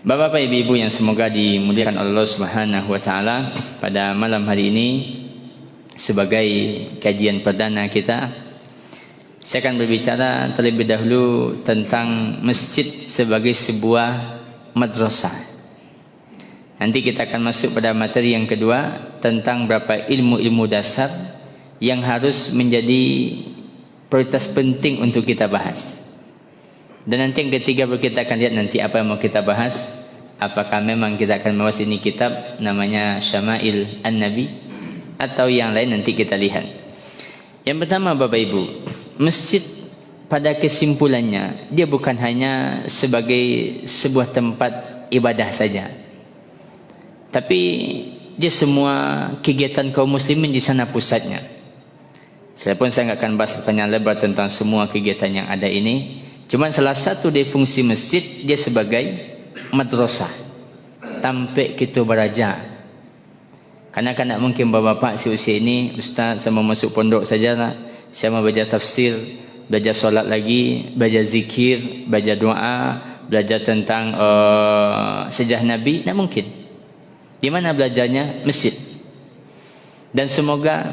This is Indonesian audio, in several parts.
Bapak-bapak, ibu-ibu yang semoga dimuliakan Allah Subhanahu wa taala, pada malam hari ini sebagai kajian perdana kita, saya akan berbicara terlebih dahulu tentang masjid sebagai sebuah madrasah. Nanti kita akan masuk pada materi yang kedua tentang berapa ilmu-ilmu dasar yang harus menjadi prioritas penting untuk kita bahas. Dan nanti yang ketiga baru kita akan lihat nanti apa yang mau kita bahas. Apakah memang kita akan membahas ini kitab namanya Syama'il An-Nabi atau yang lain, nanti kita lihat. Yang pertama Bapak Ibu, masjid pada kesimpulannya dia bukan hanya sebagai sebuah tempat ibadah saja, tapi dia semua kegiatan kaum muslimin di sana pusatnya. Saya pun saya nggak akan bahas panjang lebar tentang semua kegiatan yang ada ini. Cuma salah satu dari fungsi masjid dia sebagai madrasah, tampik kita belajar. Karena kan tak mungkin bapak-bapak seusia ini, ustaz saya mau masuk pondok sajalah, saya mau belajar tafsir, belajar solat lagi, belajar zikir, belajar doa, belajar tentang sejarah Nabi, tak mungkin. Di mana belajarnya? Masjid. Dan semoga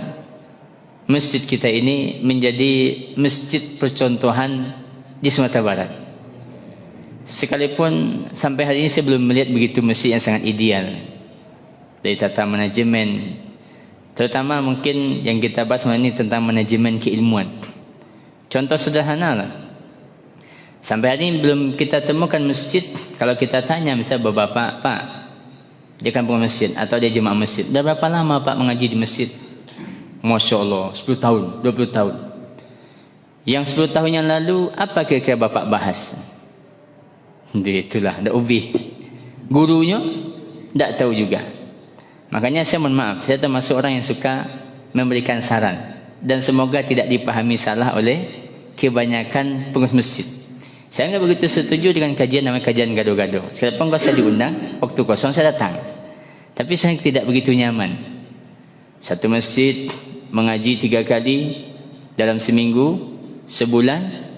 masjid kita ini menjadi masjid percontohan di Sumatera Barat. Sekalipun sampai hari ini saya belum melihat begitu masjid yang sangat ideal dari tata manajemen, terutama mungkin yang kita bahas ini tentang manajemen keilmuan. Contoh sederhana lah, sampai hari ini belum kita temukan masjid. Kalau kita tanya misalnya bapak, pak dia kampung masjid atau dia jemaah masjid, dah berapa lama pak mengaji di masjid? Masya Allah 10 tahun, 20 tahun. Yang 10 tahun yang lalu apa kira-kira bapak bahas? Itulah, dah ubih. Gurunya tak tahu juga. Makanya saya mohon maaf, saya termasuk orang yang suka memberikan saran, dan semoga tidak dipahami salah oleh kebanyakan pengurus masjid. Saya enggak begitu setuju dengan kajian namanya kajian gado-gado. Sekalipun kalau saya diundang, waktu kosong saya datang. Tapi saya tidak begitu nyaman. Satu masjid mengaji 3 kali dalam seminggu, sebulan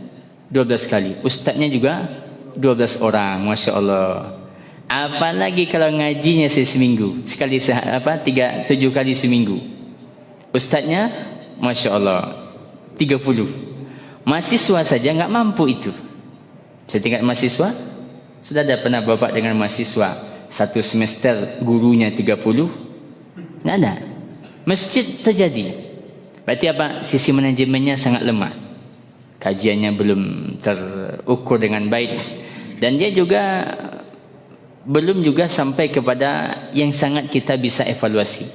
12 kali. Ustaznya juga 12 orang, Masya Allah. Apalagi kalau ngajinya seminggu sekali, 7 kali seminggu. Ustaznya Masya Allah 30. Mahasiswa saja nggak mampu itu. Setingkat mahasiswa, sudah ada pernah bapak dengan mahasiswa satu semester gurunya 30? Nggak ada. Masjid terjadi. Berarti apa? Sisi manajemennya sangat lemah. Kajiannya belum terukur dengan baik, dan dia juga belum juga sampai kepada yang sangat kita bisa evaluasi.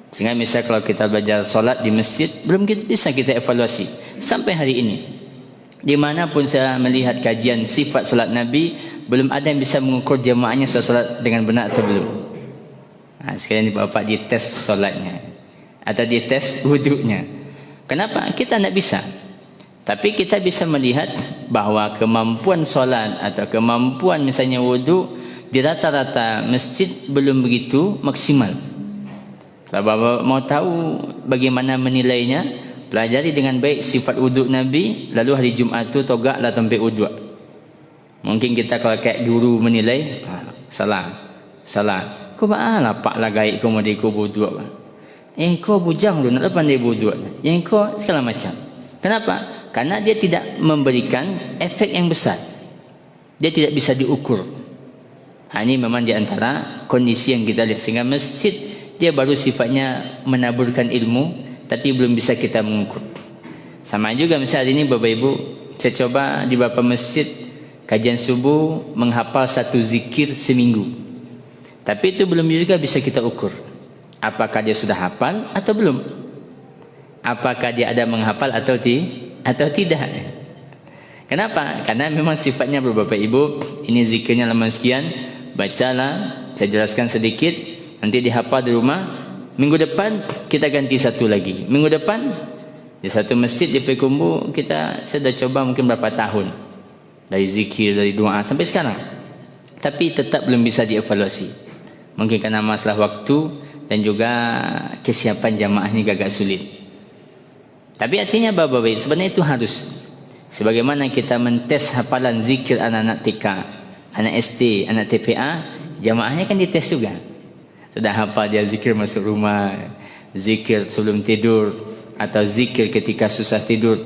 Sehingga misalnya kalau kita belajar solat di masjid, belum bisa kita evaluasi sampai hari ini. Dimanapun saya melihat kajian sifat solat Nabi, belum ada yang bisa mengukur jemaahnya solat dengan benar atau belum. Nah, sekalian bapak dites solatnya atau dites wuduknya. Kenapa? Kita tidak bisa. Tapi kita bisa melihat bahwa kemampuan solat atau kemampuan misalnya wudhu di rata-rata masjid belum begitu maksimal. Kalau bapak mau tahu bagaimana menilainya, pelajari dengan baik sifat wudhu Nabi, lalu hari Jumat itu togaklah tempat wudhu. Mungkin kita kalau kayak guru menilai, salah. Kau baalah pak lah gaik kau mau dikau wudhu. Kau bujang dulu nak pandai wudhu. Yang kau segala macam. Kenapa? Karena dia tidak memberikan efek yang besar. Dia tidak bisa diukur. Ini memang di antara kondisi yang kita lihat. Sehingga masjid dia baru sifatnya menaburkan ilmu, tapi belum bisa kita mengukur. Sama juga misalnya hari ini Bapak Ibu, saya coba di beberapa masjid kajian subuh menghafal satu zikir seminggu. Tapi itu belum juga bisa kita ukur. Apakah dia sudah hafal atau belum? Apakah dia ada menghafal atau tidak? Kenapa? Karena memang sifatnya Bapak Ibu, ini zikirnya lama sekian, bacalah, saya jelaskan sedikit, nanti dihafal di rumah. Minggu depan kita ganti satu lagi. Minggu depan di satu masjid di Pekumbu saya sudah coba mungkin berapa tahun, dari zikir, dari doa sampai sekarang, tapi tetap belum bisa dievaluasi. Mungkin karena masalah waktu dan juga kesiapan jamaahnya agak sulit. Tapi artinya Bapak-Bapak, sebenarnya itu harus. Sebagaimana kita mentes hafalan zikir anak-anak TK, anak SD, anak TPA, jamaahnya kan dites juga. Sudah hafal dia zikir masuk rumah, zikir sebelum tidur, atau zikir ketika susah tidur.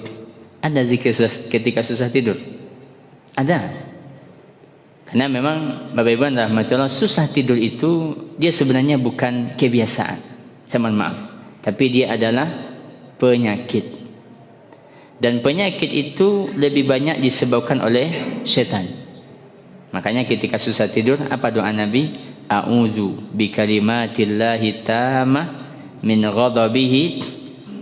Ada zikir ketika susah tidur? Ada. Karena memang Bapak Ibu rahmatullah, susah tidur itu dia sebenarnya bukan kebiasaan. Saya mohon maaf. Tapi dia adalah penyakit. Dan penyakit itu lebih banyak disebabkan oleh syaitan. Makanya ketika susah tidur, apa doa Nabi? A'udzu bikalimatillahi tammah min ghadabihi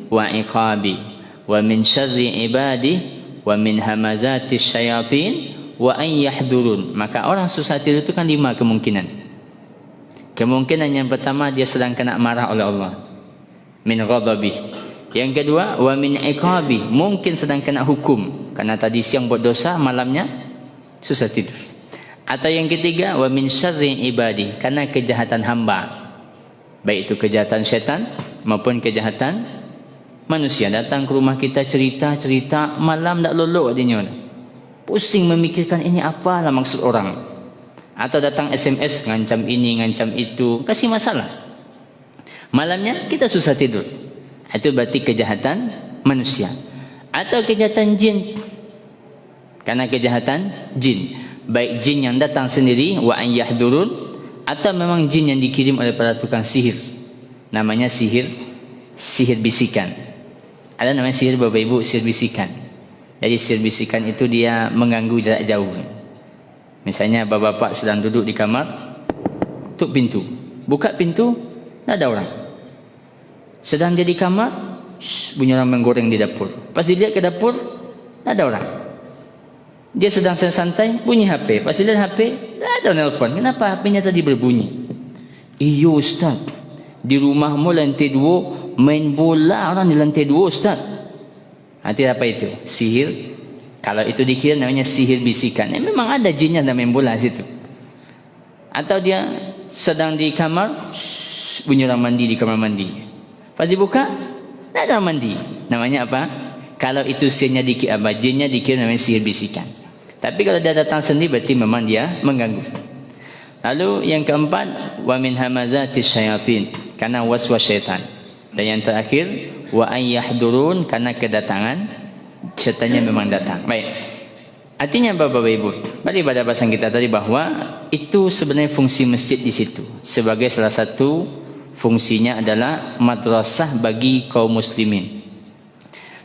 wa iqabi wa min syarri ibadi wa min hamazati syayatin wa an yahdurun. Maka orang susah tidur itu kan 5 kemungkinan. Kemungkinan yang pertama, dia sedang kena marah oleh Allah, min ghadabi. Yang kedua, wa min iqabi, mungkin sedang kena hukum karena tadi siang buat dosa, malamnya susah tidur. Atau yang ketiga, wa min syarri ibadi, karena kejahatan hamba, baik itu kejahatan syaitan maupun kejahatan manusia. Datang ke rumah kita cerita malam tak lolok adanya, pusing memikirkan ini apalah maksud orang. Atau datang SMS ngancam ini ngancam itu, kasih masalah, malamnya kita susah tidur. Itu berarti kejahatan manusia. Atau kejahatan jin, karena kejahatan jin, baik jin yang datang sendiri wa an yahdurun, atau memang jin yang dikirim oleh para tukang sihir, namanya sihir bisikan. Ada namanya sihir Bapak Ibu, sihir bisikan. Jadi sihir bisikan itu dia mengganggu jarak jauh. Misalnya bapak-bapak sedang duduk di kamar, tutup pintu, buka pintu, tak ada orang. Sedang dia di kamar, bunyi orang menggoreng di dapur. Pas dilihat ke dapur, tak ada orang. Dia sedang santai, bunyi HP. Pas dilihat HP, tak ada nelfon. Kenapa HP-nya tadi berbunyi? Iyo Ustaz, di rumahmu lantai 2 main bola orang di lantai 2 Ustaz. Nanti apa itu? Sihir. Kalau itu dikira namanya sihir bisikan. Memang ada jinnya dan main bola situ. Atau dia sedang di kamar, bunyi orang mandi di kamar mandi. Pas dibuka, tak ada orang mandi. Namanya apa? Kalau itu jinnya dikira namanya sihir bisikan. Tapi kalau dia datang sendiri, berarti memang dia mengganggu. Lalu yang keempat, wa min hamazatis syayatin, karena waswas syaitan. Dan yang terakhir, wa an yahdurun, karena kedatangan syaitannya memang datang. Baik. Artinya Bapak Ibu, balik pada bahasan kita tadi bahwa itu sebenarnya fungsi masjid di situ. Sebagai salah satu fungsinya adalah madrasah bagi kaum muslimin.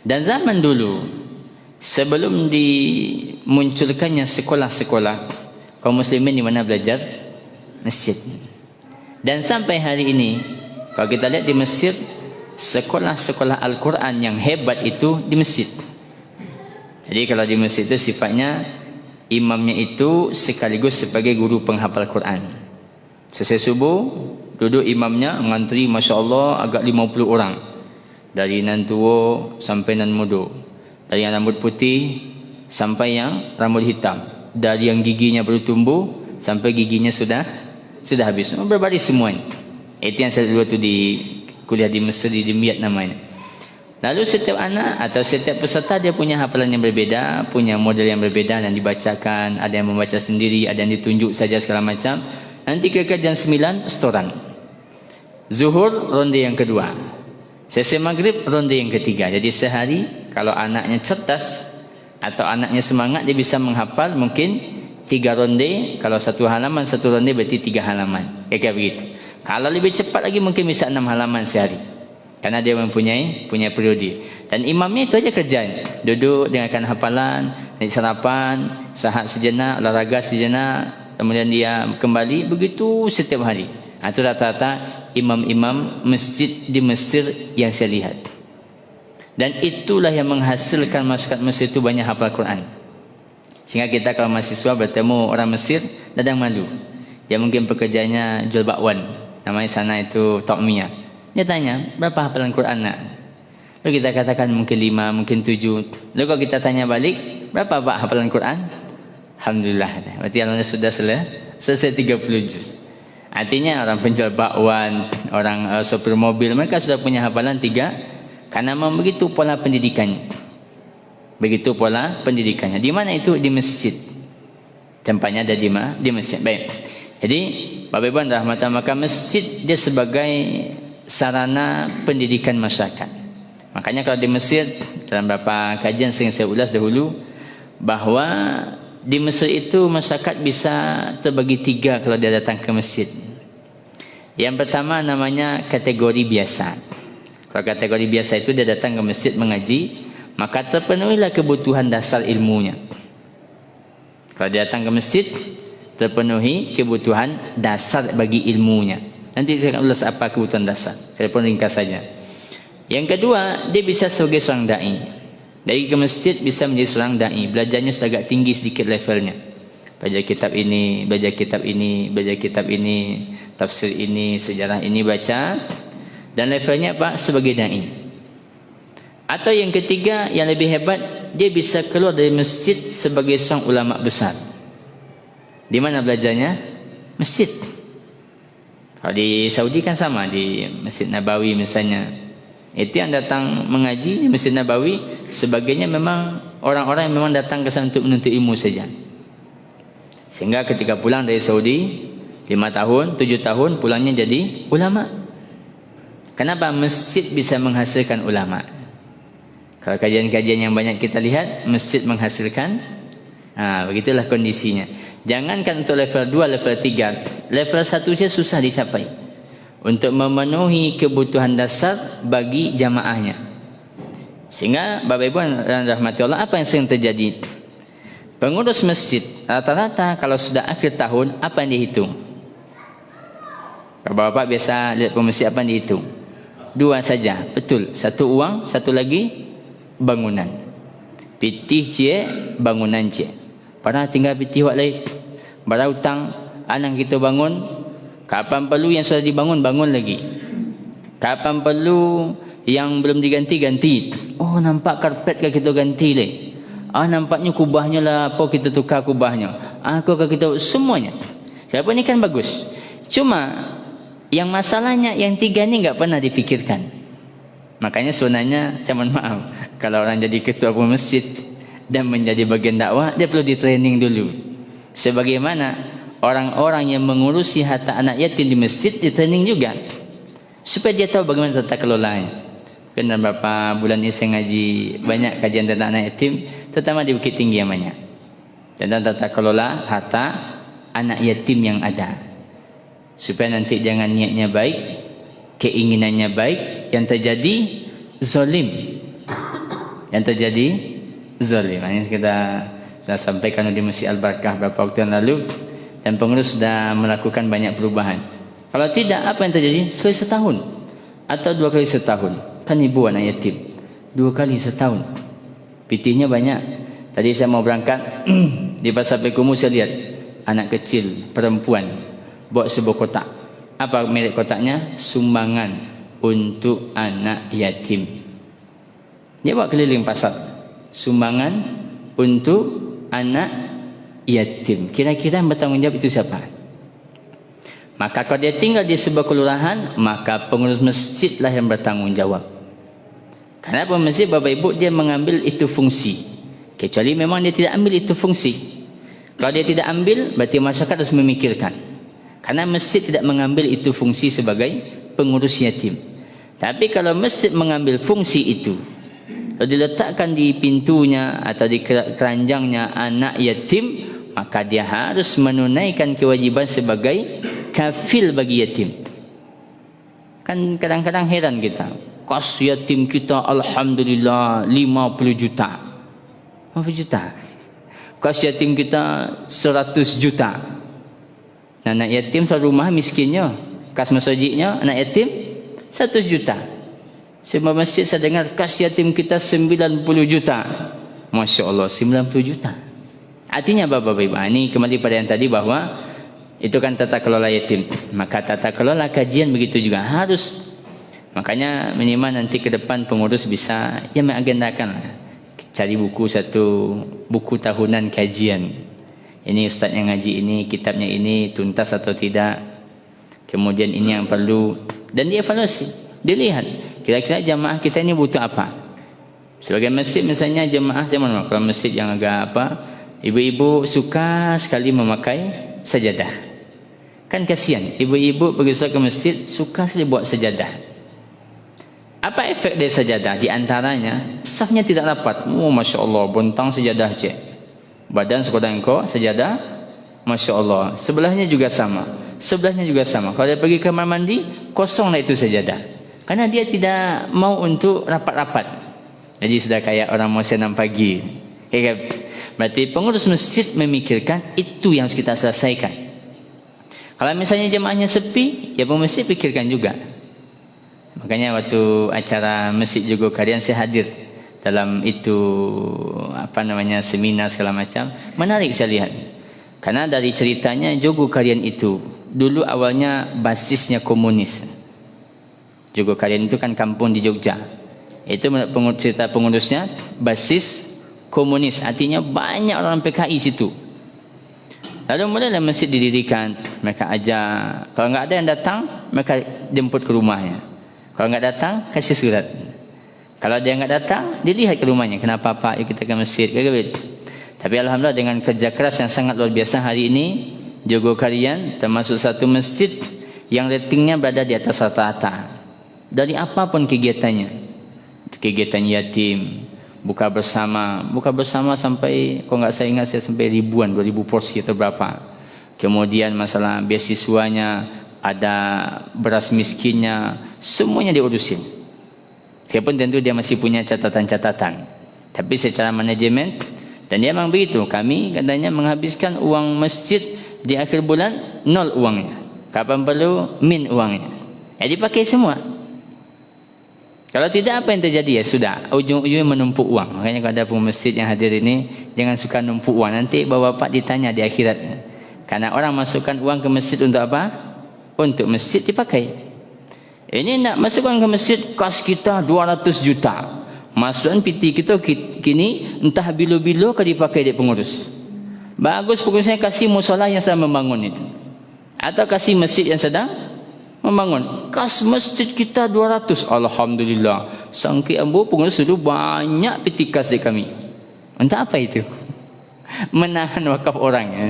Dan zaman dulu, sebelum dimunculkannya sekolah-sekolah, kaum muslimin di mana belajar? Masjid. Dan sampai hari ini, kalau kita lihat di Mesir, sekolah-sekolah Al-Quran yang hebat itu di masjid. Jadi kalau di masjid itu sifatnya imamnya itu sekaligus sebagai guru penghafal Quran. Selesai subuh, duduk imamnya ngantri, Masya Allah agak 50 orang. Dari nan tua sampai nan muda, dari yang rambut putih sampai yang rambut hitam, dari yang giginya baru tumbuh sampai giginya sudah habis, berbaris semuanya. Itu yang saya dulu tu di kuliah di Mesir, di Dimyat namanya. Lalu setiap anak atau setiap peserta dia punya hafalan yang berbeda, punya model yang berbeda, dan dibacakan, ada yang membaca sendiri, ada yang ditunjuk saja segala macam. Nanti kira-kira jam 9 setoran. Zuhur ronde yang kedua, selesai maghrib ronde yang ketiga. Jadi sehari kalau anaknya cerdas atau anaknya semangat, dia bisa menghafal mungkin 3 ronde. Kalau 1 halaman 1 ronde berarti 3 halaman, kayak begitu. Kalau lebih cepat lagi mungkin bisa 6 halaman sehari, karena dia mempunyai periode. Dan imamnya itu aja kerjaan, duduk dengarkan hafalan, naik sarapan, sahat sejenak, olahraga sejenak, kemudian dia kembali, begitu setiap hari. Itu rata-rata imam-imam masjid di Mesir yang saya lihat. Dan itulah yang menghasilkan masyarakat Mesir itu banyak hafal Quran. Sehingga kita kalau mahasiswa bertemu orang Mesir, kadang malu. Dia mungkin pekerjaannya jual bakwan, namanya sana itu Tokmiyah. Dia tanya, berapa hafalan Quran nak? Lalu kita katakan mungkin 5, mungkin 7. Lalu kalau kita tanya balik, berapa Pak hafalan Quran? Alhamdulillah. Berarti alhamdulillah sudah selesai 30 juz. Artinya orang penjual bakwan, orang sopir mobil, mereka sudah punya hafalan 3, karena memang begitu pola pendidikannya. Begitu pola pendidikannya. Di mana itu? Di masjid. Tempatnya ada di masjid. Baik. Jadi Bapak Ibu rahmatan, maka masjid dia sebagai sarana pendidikan masyarakat. Makanya kalau di Mesir, dalam beberapa kajian sering saya ulas dahulu, bahwa di Mesir itu masyarakat bisa terbagi 3 kalau dia datang ke masjid. Yang pertama namanya kategori biasa. Kalau kategori biasa itu dia datang ke masjid mengaji, maka terpenuhilah kebutuhan dasar ilmunya. Kalau dia datang ke masjid, terpenuhi kebutuhan dasar bagi ilmunya. Nanti saya akan ulas apa kebutuhan dasar. Saya pun ringkas saja. Yang kedua, dia bisa sebagai seorang da'i. Dari ke masjid bisa menjadi seorang da'i. Belajarnya sudah agak tinggi sedikit levelnya. Belajar kitab ini, belajar kitab ini, belajar kitab ini, tafsir ini, sejarah ini baca. Dan levelnya apa? Sebagai da'i. Atau yang ketiga, yang lebih hebat, dia bisa keluar dari masjid sebagai seorang ulama besar. Di mana belajarnya? Masjid. Kalau di Saudi kan sama, di Masjid Nabawi misalnya. Itu yang datang mengaji di Masjid Nabawi, sebagainya memang orang-orang yang memang datang ke sana untuk menuntut ilmu saja. Sehingga ketika pulang dari Saudi 5 tahun, 7 tahun pulangnya jadi ulama. Kenapa? Masjid bisa menghasilkan ulama. Kalau kajian-kajian yang banyak kita lihat, masjid menghasilkan, begitulah kondisinya. Jangankan untuk level 2, level 3, level 1 saja susah dicapai untuk memenuhi kebutuhan dasar bagi jamaahnya. Sehingga Bapak Ibu dan rahmati Allah, apa yang sering terjadi? Pengurus masjid rata-rata kalau sudah akhir tahun, apa yang dihitung? Kalau Bapak biasa lihat pemasjid, apa yang dihitung? 2 saja, betul. 1 uang, 1 lagi bangunan. Pitih cie, bangunan cie. Padahal tinggal pitih wak lain. Barang hutang, anak kita bangun. Kapan perlu yang sudah dibangun, bangun lagi. Kapan perlu yang belum diganti, ganti. Oh, nampak karpet ke kita ganti le. Nampaknya kubahnya lah, apa kita tukar kubahnya. Aku ke kita, semuanya. Siapa ni kan bagus. Cuma yang masalahnya yang 3 ni enggak pernah dipikirkan. Makanya sebenarnya saya mohon maaf, kalau orang jadi ketua masjid dan menjadi bagian dakwah, dia perlu di training dulu. Sebagaimana orang-orang yang mengurusi harta anak yatim di masjid di training juga, supaya dia tahu bagaimana tata kelolanya. Karena beberapa bulan ini saya ngaji banyak kajian tentang anak yatim, terutama di Bukit Tinggi yang banyak, tentang tata kelola harta anak yatim yang ada, supaya nanti jangan niatnya baik, keinginannya baik, yang terjadi zalim. Yang terjadi zalim. Ini kita sudah sampaikan di Masjid Al-Barakah beberapa waktu yang lalu, dan pengurus sudah melakukan banyak perubahan. Kalau tidak, apa yang terjadi? Sekali setahun atau 2 kali setahun. Kan ibu anak yatim 2 kali setahun, pitihnya banyak. Tadi saya mau berangkat di Pasar Pekumu, saya lihat anak kecil perempuan bawa sebuah kotak. Apa merek kotaknya? Sumbangan untuk anak yatim. Dia bawa keliling pasar, sumbangan untuk anak yatim. Kira-kira yang bertanggung jawab itu siapa? Maka kalau dia tinggal di sebuah kelurahan, maka pengurus masjidlah yang bertanggung jawab. Karena masjid, Bapak Ibu, dia mengambil itu fungsi. Kecuali memang dia tidak ambil itu fungsi. Kalau dia tidak ambil, berarti masyarakat harus memikirkan. Karena masjid tidak mengambil itu fungsi sebagai pengurus yatim. Tapi kalau masjid mengambil fungsi itu, kalau diletakkan di pintunya atau di keranjangnya anak yatim, maka dia harus menunaikan kewajiban sebagai kafil bagi yatim. Kan kadang-kadang heran kita, kas yatim kita alhamdulillah 50 juta. 50 juta. Kas yatim kita 100 juta. Anak yatim satu rumah miskinnya, kas masjidnya anak yatim 100 juta. Semua masjid saya dengar kas yatim kita 90 juta. Masya Allah, 90 juta. Artinya Bapak Ibu, ini kembali pada yang tadi bahwa itu kan tata kelola yatim. Maka tata kelola kajian begitu juga harus. Makanya minimal nanti ke depan pengurus bisa ya mengagendakan, cari buku, satu buku tahunan kajian. Ini ustaz yang ngaji ini, kitabnya ini tuntas atau tidak. Kemudian ini yang perlu, dan dievaluasi, dilihat kira-kira jamaah kita ini butuh apa. Sebagai masjid misalnya jamaah, saya mohon maaf, kalau masjid yang agak apa, Ibu-ibu suka sekali memakai sajadah. Kan kasihan, ibu-ibu pergi ke masjid suka sekali buat sajadah. Apa efek dari sajadah? Di antaranya, safnya tidak rapat. Oh, Masya Allah, bontang sajadah cik. Badan sekolah engkau, sajadah, Masya Allah. Sebelahnya juga sama. Sebelahnya juga sama. Kalau dia pergi ke kamar mandi, kosonglah itu sajadah. Karena dia tidak mau untuk rapat-rapat. Jadi sudah kayak orang mau senam pagi. Berarti pengurus masjid memikirkan itu yang harus kita selesaikan. Kalau misalnya jemaahnya sepi, ya pengurus masjid pikirkan juga. Makanya waktu acara masjid Jogo Karian saya hadir dalam itu seminar segala macam. Menarik saya lihat. Karena dari ceritanya Jogo Karian itu dulu awalnya basisnya komunis. Jogo Karian itu kan kampung di Jogja. Itu cerita pengurusnya basis komunis, artinya banyak orang PKI situ. Lalu mulailah masjid didirikan. Mereka ajak, kalau nggak ada yang datang, mereka jemput ke rumahnya. Kalau nggak datang, kasih surat. Kalau dia nggak datang, dilihat ke rumahnya. Kenapa Pak? Yuk kita ke masjid. Tapi alhamdulillah dengan kerja keras yang sangat luar biasa, hari ini Jogo Karian termasuk satu masjid yang ratingnya berada di atas rata-rata. Dari apapun kegiatannya. Kegiatan yatim, buka bersama sampai, kalau nggak saya ingat saya sampai ribuan, 2000 porsi atau berapa. Kemudian masalah beasiswanya, ada beras miskinnya, semuanya diurusin. Walaupun tentu dia masih punya catatan-catatan, tapi secara manajemen, dan dia memang begitu. Kami katanya menghabiskan uang masjid di akhir bulan 0 uangnya, kapan perlu min uangnya, dipakai semua. Kalau tidak, apa yang terjadi? Ya sudah, ujung-ujungnya menumpuk uang. Makanya kalau ada pemasjid yang hadir ini, jangan suka numpuk uang. Nanti bapak ditanya di akhirat. Karena orang masukkan uang ke masjid untuk apa? Untuk masjid dipakai. Ini nak masukkan ke masjid, kas kita 200 juta. Masukan PT kita kini entah bilo-bilo ke dipakai di pengurus. Bagus pengurusnya kasih musola yang sedang membangun itu. Atau kasih masjid yang sedang membangun. Kas masjid kita 200. Alhamdulillah. Sangki ambu pengurus dulu banyak peti kas di kami. Untuk apa itu? Menahan wakaf orang ya.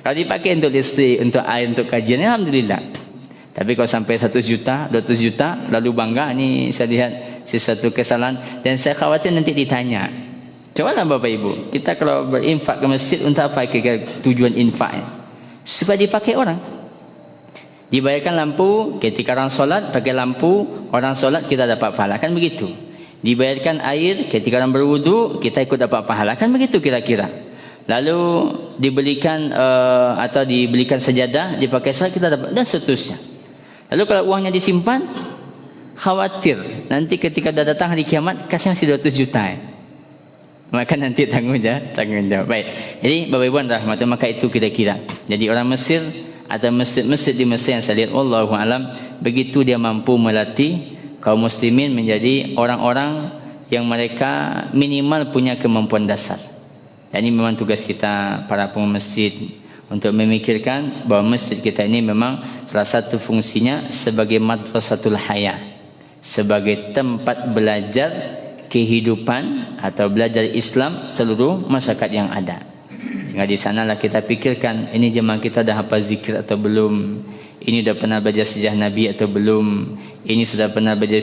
Kalau dipakai untuk listrik, untuk air, untuk kajian, alhamdulillah. Tapi kalau sampai 100 juta, 200 juta, lalu bangga, ini saya lihat sesuatu kesalahan. Dan saya khawatir nanti ditanya. Cobalah Bapak Ibu, kita kalau berinfak ke masjid, untuk apa tujuan infaknya? Supaya dipakai orang. Dibayarkan lampu, ketika orang solat pakai lampu, orang solat kita dapat pahala, kan begitu. Dibayarkan air, ketika orang berwudu kita ikut dapat pahala, kan begitu kira-kira. Lalu dibelikan atau dibelikan sajadah, dipakai salat kita dapat, dan seterusnya. Lalu kalau uangnya disimpan, khawatir nanti ketika dah datang hari kiamat kasih masih 200 juta. Maka nanti tanggung jawab. Baik. Jadi Bapak Ibu rahmatullah, maka itu kira-kira. Jadi orang Mesir atau masjid-masjid di Mesir yang saya lihat, wallahu alam, begitu dia mampu melatih kaum muslimin menjadi orang-orang yang mereka minimal punya kemampuan dasar. Dan ini memang tugas kita para pengurus masjid untuk memikirkan bahwa masjid kita ini memang salah satu fungsinya sebagai madrasatul haya, sebagai tempat belajar kehidupan atau belajar Islam seluruh masyarakat yang ada. Sehingga di sanalah kita pikirkan, ini jemaah kita dah hafal zikir atau belum, ini sudah pernah belajar sejarah Nabi atau belum, ini sudah pernah belajar